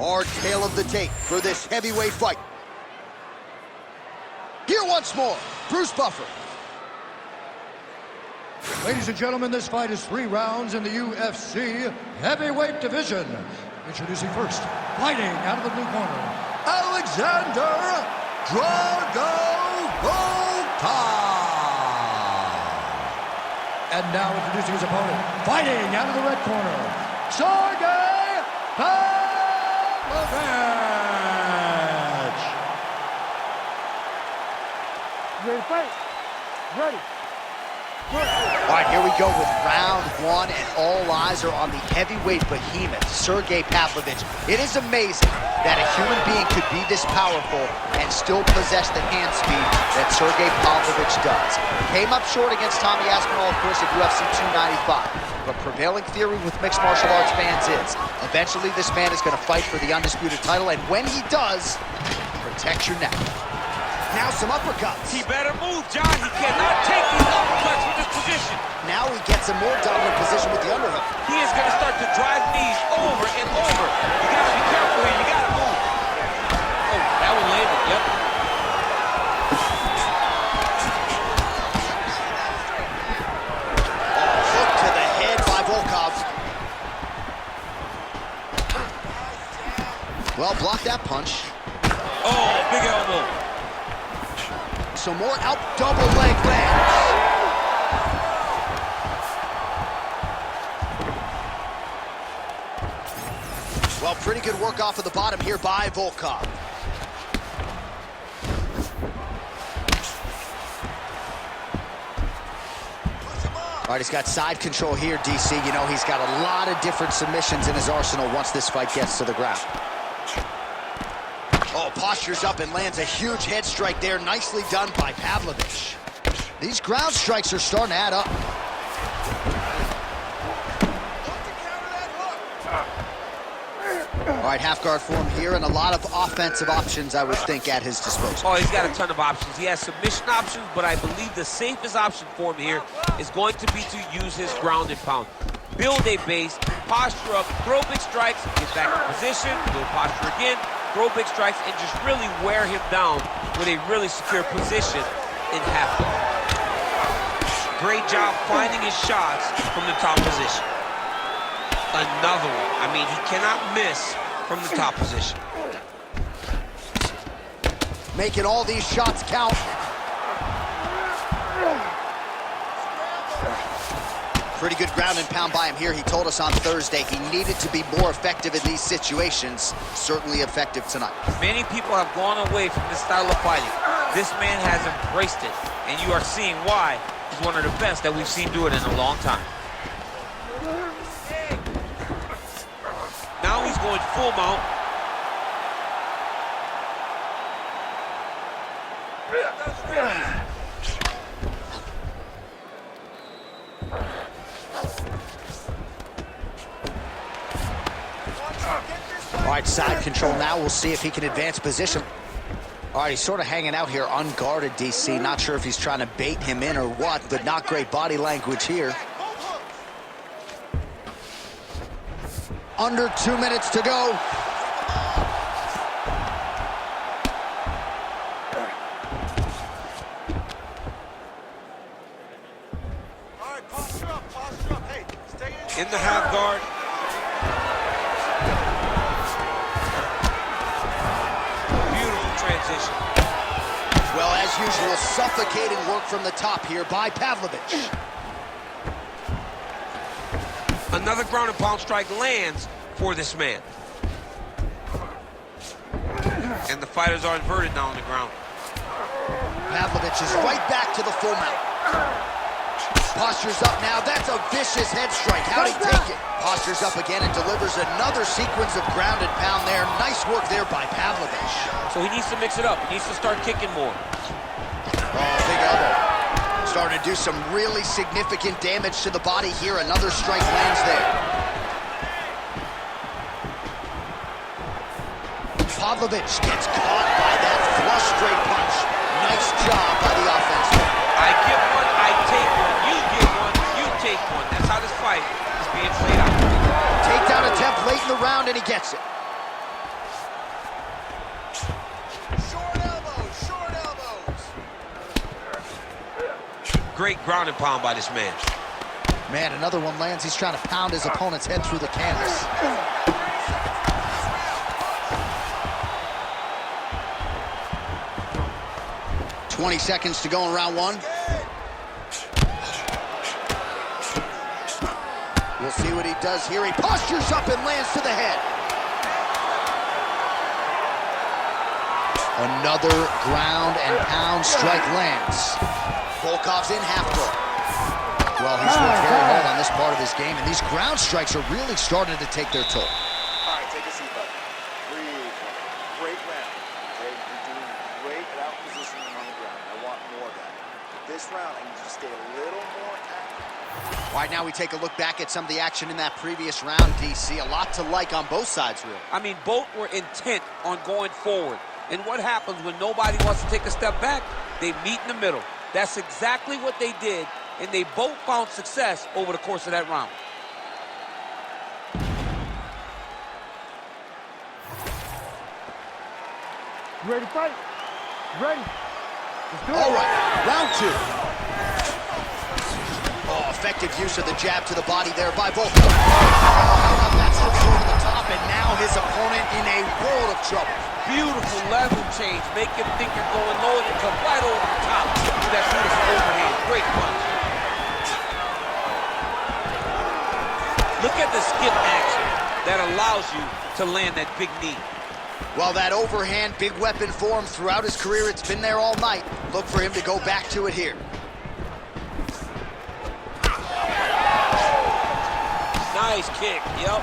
Our tale of the tape for this heavyweight fight. Here once more, Bruce Buffer. Ladies and gentlemen, this fight is 3 rounds in the UFC heavyweight division. Introducing first, fighting out of the blue corner, Alexander Drago Volkov. And now introducing his opponent, fighting out of the red corner, Sergei Pavlovich. Ready to fight? Ready. All right, here we go with round 1, and all eyes are on the heavyweight behemoth, Sergei Pavlovich. It is amazing that a human being could be this powerful and still possess the hand speed that Sergei Pavlovich does. Came up short against Tommy Aspinall, of course, at UFC 295. But prevailing theory with mixed martial arts fans is, eventually this man is going to fight for the undisputed title, and when he does, protect your neck. Now some uppercuts. He better move, John. He cannot take these uppercuts from this position. Now he gets a more dominant position with the underhook. He is going to start to drive knees over and over. You got to be careful here. You got to move. Oh, that one landed. Yep. Hook to the head by Volkov. Well, block that punch. Oh, big elbow. So more out double leg lands. Well, pretty good work off of the bottom here by Volkov. All right, he's got side control here, DC. You know, he's got a lot of different submissions in his arsenal once this fight gets to the ground. Oh, postures up and lands a huge head strike there. Nicely done by Pavlovich. These ground strikes are starting to add up. All right, half guard for him here, and a lot of offensive options, I would think, at his disposal. Oh, he's got a ton of options. He has submission options, but I believe the safest option for him here is going to be to use his ground and pound. Build a base, posture up, throw big strikes, get back in position, build posture again, throw big strikes, and just really wear him down with a really secure position in half guard. Great job finding his shots from the top position. Another one. I mean, he cannot miss from the top position. Making all these shots count. Pretty good ground and pound by him here. He told us on Thursday he needed to be more effective in these situations. Certainly effective tonight. Many people have gone away from this style of fighting. This man has embraced it, and you are seeing why he's one of the best that we've seen do it in a long time. Now he's going full mount. All right, side control now. We'll see if he can advance position. All right, he's sort of hanging out here unguarded, DC. Not sure if he's trying to bait him in or what, but not great body language here. Under 2 minutes to go. All right, posture up, posture up. Hey, stay In the half guard. Beautiful transition. Well, as usual, suffocating work from the top here by Pavlovich. Another ground and pound strike lands for this man. And the fighters are inverted now on the ground. Pavlovich is right back to the full mount. Postures up now. That's a vicious head strike. How'd he take it? Postures up again and delivers another sequence of ground and pound there. Nice work there by Pavlovich. So he needs to mix it up. He needs to start kicking more. Oh, big elbow. Starting to do some really significant damage to the body here. Another strike lands there. Pavlovich gets caught by that flush straight punch. Nice job by the offense. I give one, I take one. You give one, you take one. That's how this fight is being played out. Takedown attempt late in the round, and he gets it. Great ground and pound by this man. Man, another one lands. He's trying to pound his opponent's head through the canvas. "20 seconds to go in round one. We'll see what he does here. He postures up and lands to the head. Another ground and pound strike lands. Volkov's in half guard. Well, he's worked very hard on this part of his game, and these ground strikes are really starting to take their toll. All right, take a seat, buddy. Breathe. Great round. Okay, you're doing great at out positioning on the ground. I want more of that. This round, I need you to stay a little more active. All right, now we take a look back at some of the action in that previous round, DC. A lot to like on both sides, really. I mean, both were intent on going forward. And what happens when nobody wants to take a step back? They meet in the middle. That's exactly what they did, and they both found success over the course of that round. You ready to fight? Ready? Let's do it. All right, round two. Oh, effective use of the jab to the body there by Volkov. Oh, how about that slips over the top, and now his opponent in a world of trouble. Beautiful level change. Make him think you're going low and come right over the top with that beautiful overhand. Great punch. Look at the skip action that allows you to land that big knee. Well, that overhand big weapon for him throughout his career, it's been there all night. Look for him to go back to it here. Nice kick, yep.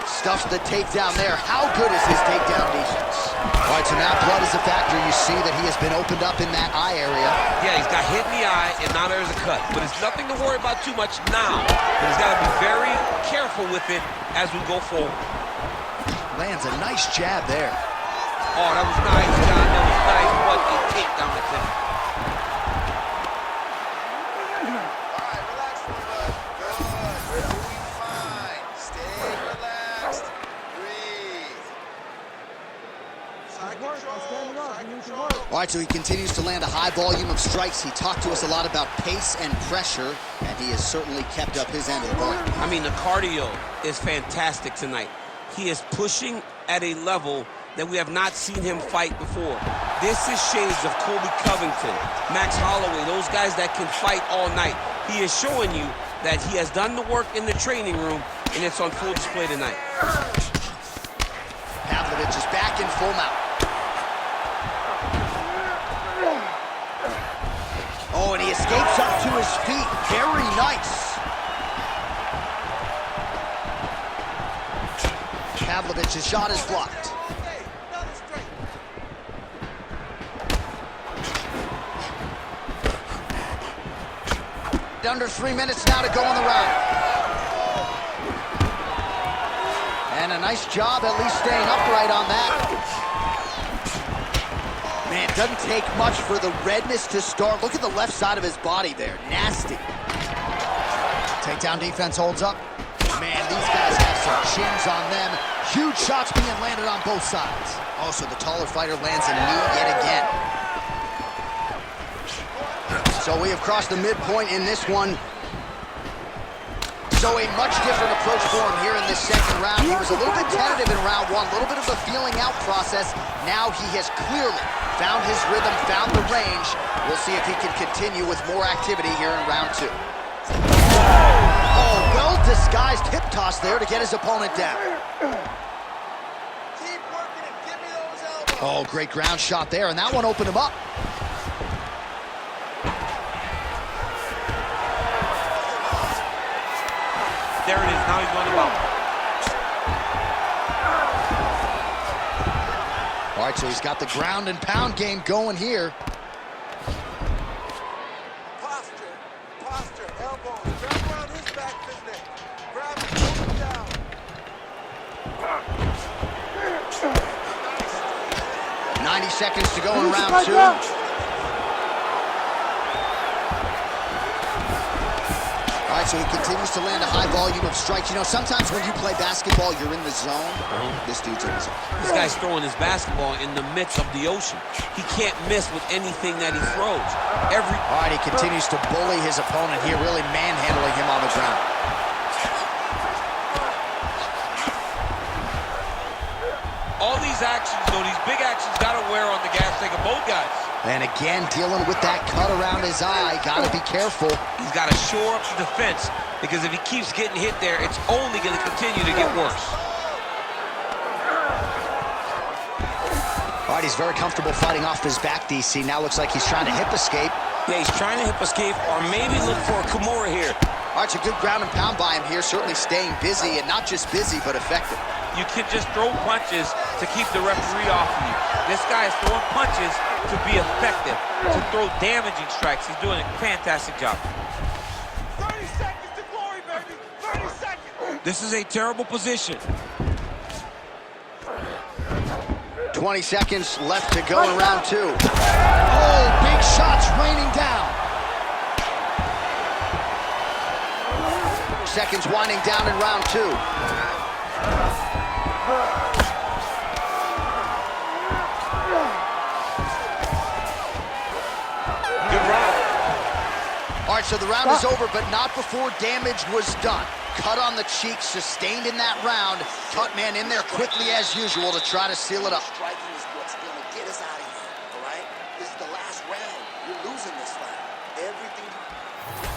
Stuffs the takedown there. How good is his takedown defense? All right, so now blood is a factor. You see that he has been opened up in that eye area. Yeah, he's got hit in the eye, and now there's a cut. But it's nothing to worry about too much now. But he's got to be very careful with it as we go forward. Lands a nice jab there. Oh, that was nice, John. That was nice. What a takedown attempt. All right, relax for me, bud. Good. You're doing fine. Stay relaxed. Breathe. Side control. Side control. All right, so he continues to land a high volume of strikes. He talked to us a lot about pace and pressure, and he has certainly kept up his end of the bargain. I mean, the cardio is fantastic tonight. He is pushing at a level that we have not seen him fight before. This is shades of Colby Covington, Max Holloway, those guys that can fight all night. He is showing you that he has done the work in the training room, and it's on full display tonight. Pavlovich is back in full mount. Oh, and he escapes up to his feet. Very nice. Pavlovich's shot is blocked. Under 3 minutes now to go in the round. And a nice job at least staying upright on that. Man, it doesn't take much for the redness to start. Look at the left side of his body there. Nasty. Takedown defense holds up. Man, these guys have some chins on them. Huge shots being landed on both sides. Also, the taller fighter lands a knee yet again. So we have crossed the midpoint in this one. So a much different approach for him here in this second round. He was a little bit tentative in round one, a little bit of a feeling out process. Now he has clearly found his rhythm, found the range. We'll see if he can continue with more activity here in round two. Oh, well-disguised hip toss there to get his opponent down. Keep working it. Give me those elbows. Oh, great ground shot there, and that one opened him up. There it is. Now he's going to mount. All right, so he's got the ground and pound game going here. Posture. Posture. Elbows. Grab around his back, business. Grab him. Pull him down. 90 seconds to go in round two. All All right, so he continues to land a high volume of strikes. You know, sometimes when you play basketball, you're in the zone. This dude's in the zone. This guy's throwing his basketball in the midst of the ocean. He can't miss with anything that he throws. All right, he continues to bully his opponent here, really manhandling him on the ground. All these actions, though, these big actions, got to wear on the gas tank of both guys. And again, dealing with that cut around his eye. Got to be careful. He's got to shore up the defense, because if he keeps getting hit there, it's only going to continue to get worse. All right, he's very comfortable fighting off his back, DC. Now looks like he's trying to hip escape. Yeah, he's trying to hip escape, or maybe look for a Kimura here. All right, it's a good ground and pound by him here. Certainly staying busy, and not just busy, but effective. You can just throw punches to keep the referee off of you. This guy is throwing punches to be effective, to throw damaging strikes. He's doing a fantastic job. 30 seconds to glory, baby. 30 seconds. This is a terrible position. 20 seconds left to go in round 2. Oh, big shots raining down. Seconds winding down in round 2. Good round. All right, so the round is over, but not before damage was done. Cut on the cheek, sustained in that round. Cut man in there quickly as usual to try to seal it up. Striking is what's going to get us out of here, all right? This is the last round. You're losing this round. Everything.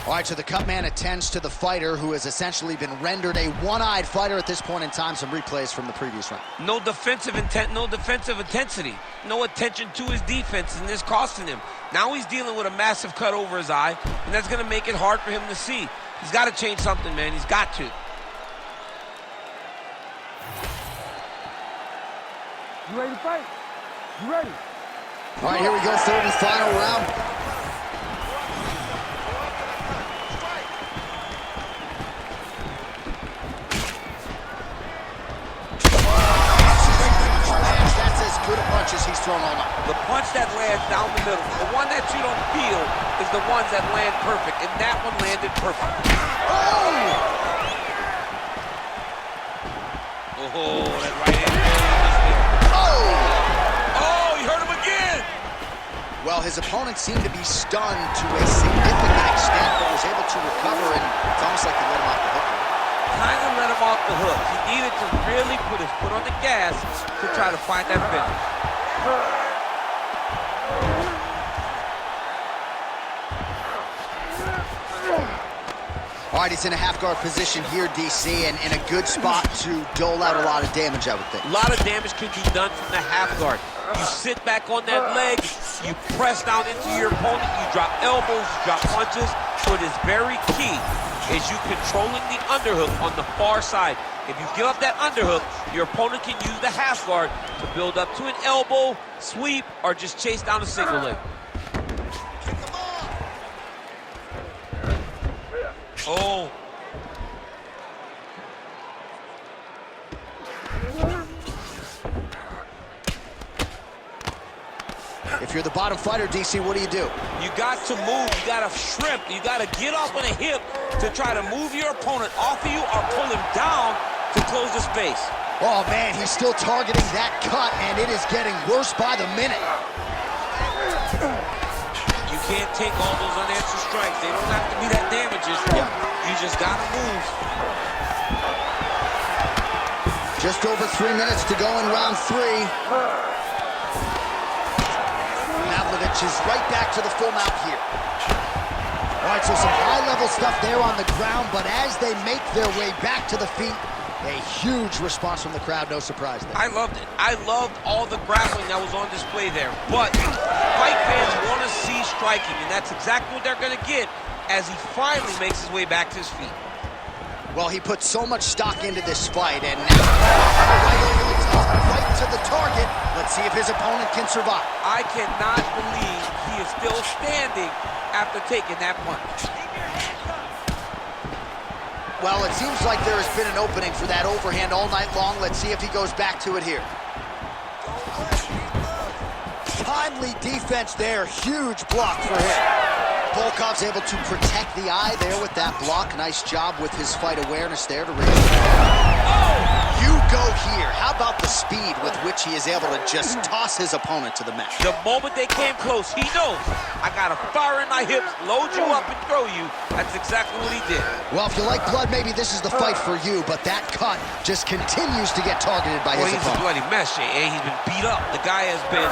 All right, so the cut man attends to the fighter who has essentially been rendered a one-eyed fighter at this point in time. Some replays from the previous round. No defensive intent, no defensive intensity. No attention to his defense, and this costing him. Now he's dealing with a massive cut over his eye, and that's going to make it hard for him to see. He's got to change something, man. He's got to. You ready to fight? You ready? All right, here we go, third and final round. That's as good a punch as he's thrown all night. The punch that lands down the middle, the one that you don't feel, is the ones that land perfect, and that one landed perfect. Oh, that right hand. Oh, he hurt him again. Well, his opponent seemed to be stunned to a significant extent, but was able to recover, and it's almost like he let him off the hook. Kind of let him off the hook. He needed to really put his foot on the gas to try to find that finish. All right, he's in a half-guard position here, DC, and in a good spot to dole out a lot of damage, I would think. A lot of damage can be done from the half guard. You sit back on that leg, you press down into your opponent, you drop elbows, you drop punches. So it is very key is you controlling the underhook on the far side. If you give up that underhook, your opponent can use the half guard to build up to an elbow, sweep, or just chase down a single leg. Oh. If you're the bottom fighter, DC, what do? You got to move, you got to shrimp, you got to get off on a hip to try to move your opponent off of you or pull him down to close the space. Oh, man, he's still targeting that cut, and it is getting worse by the minute. You can't take all those unanswered strikes. They don't have to be that damaging. Yeah. You just got to move. Just over 3 minutes to go in round 3. Pavlovich is right back to the full mount here. All right, so some high-level stuff there on the ground, but as they make their way back to the feet, a huge response from the crowd, no surprise there. I loved it. I loved all the grappling that was on display there. But fight fans want to see striking, and that's exactly what they're going to get as he finally makes his way back to his feet. Well, he put so much stock into this fight, and now right over the top, right to the target. Let's see if his opponent can survive. I cannot believe he is still standing after taking that punch. Well, it seems like there has been an opening for that overhand all night long. Let's see if he goes back to it here. Timely defense there. Huge block for him. Volkov's able to protect the eye there with that block. Nice job with his fight awareness there to raise. You go here. How about the speed with which he is able to just toss his opponent to the mat? The moment they came close, he knows, I got a fire in my hips, load you up and throw you. That's exactly what he did. Well, if you like blood, maybe this is the fight for you, but that cut just continues to get targeted by his He's a opponent. bloody mess, and he's been beat up. The guy has been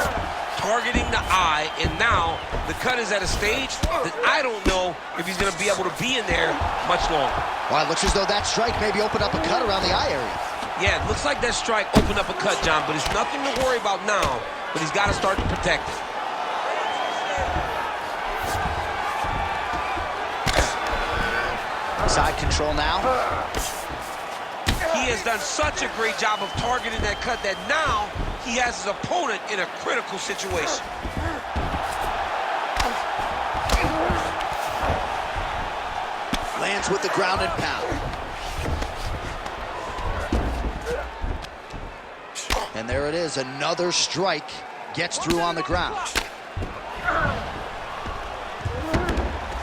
targeting the eye, and now the cut is at a stage that I don't know if he's going to be able to be in there much longer. Well, it looks as though that strike maybe opened up a cut around the eye area. Yeah, it looks like that strike opened up a cut, John, but it's nothing to worry about now, but he's got to start to protect it. Side control now. He has done such a great job of targeting that cut that now he has his opponent in a critical situation. Lands with the ground and pound. And there it is, another strike gets through on the ground.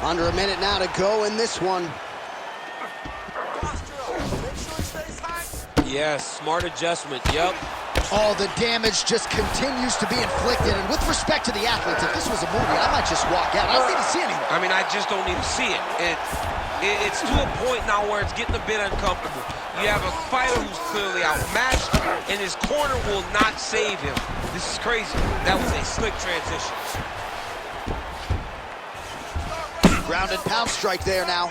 Under a minute now to go in this one. Yes, smart adjustment, yep. Oh, the damage just continues to be inflicted. And with respect to the athletes, if this was a movie, I might just walk out. I don't need to see anything. I mean, I just don't need to see it. It's to a point now where it's getting a bit uncomfortable. You have a fighter who's clearly outmatched, and his corner will not save him. This is crazy. That was a slick transition. Ground and pound strike there now.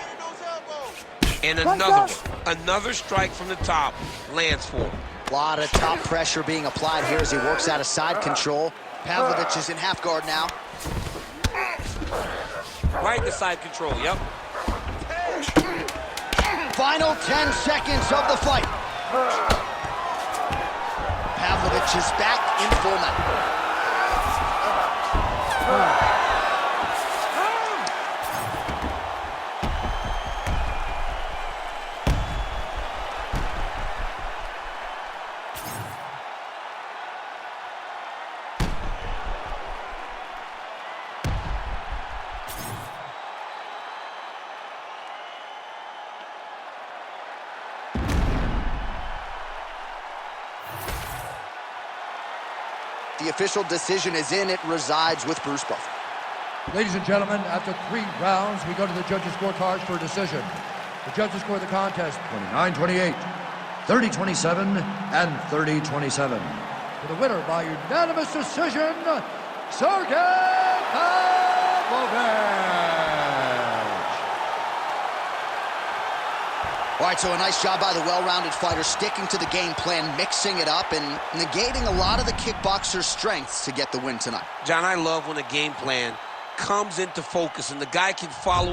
And another one. Another strike from the top lands for him. A lot of top pressure being applied here as he works out of side control. Pavlovich is in half guard now. Right to side control, yep. Final 10 seconds of the fight. Pavlovich is back in full mount. The official decision is in. It resides with Bruce Buffer. Ladies and gentlemen, after 3 rounds, we go to the judges' scorecards for a decision. The judges score the contest 29-28, 30-27, and 30-27. For the winner by unanimous decision, Sergei Pavlovich. All right, so a nice job by the well-rounded fighter, sticking to the game plan, mixing it up, and negating a lot of the kickboxer's strengths to get the win tonight. John, I love when a game plan comes into focus and the guy can follow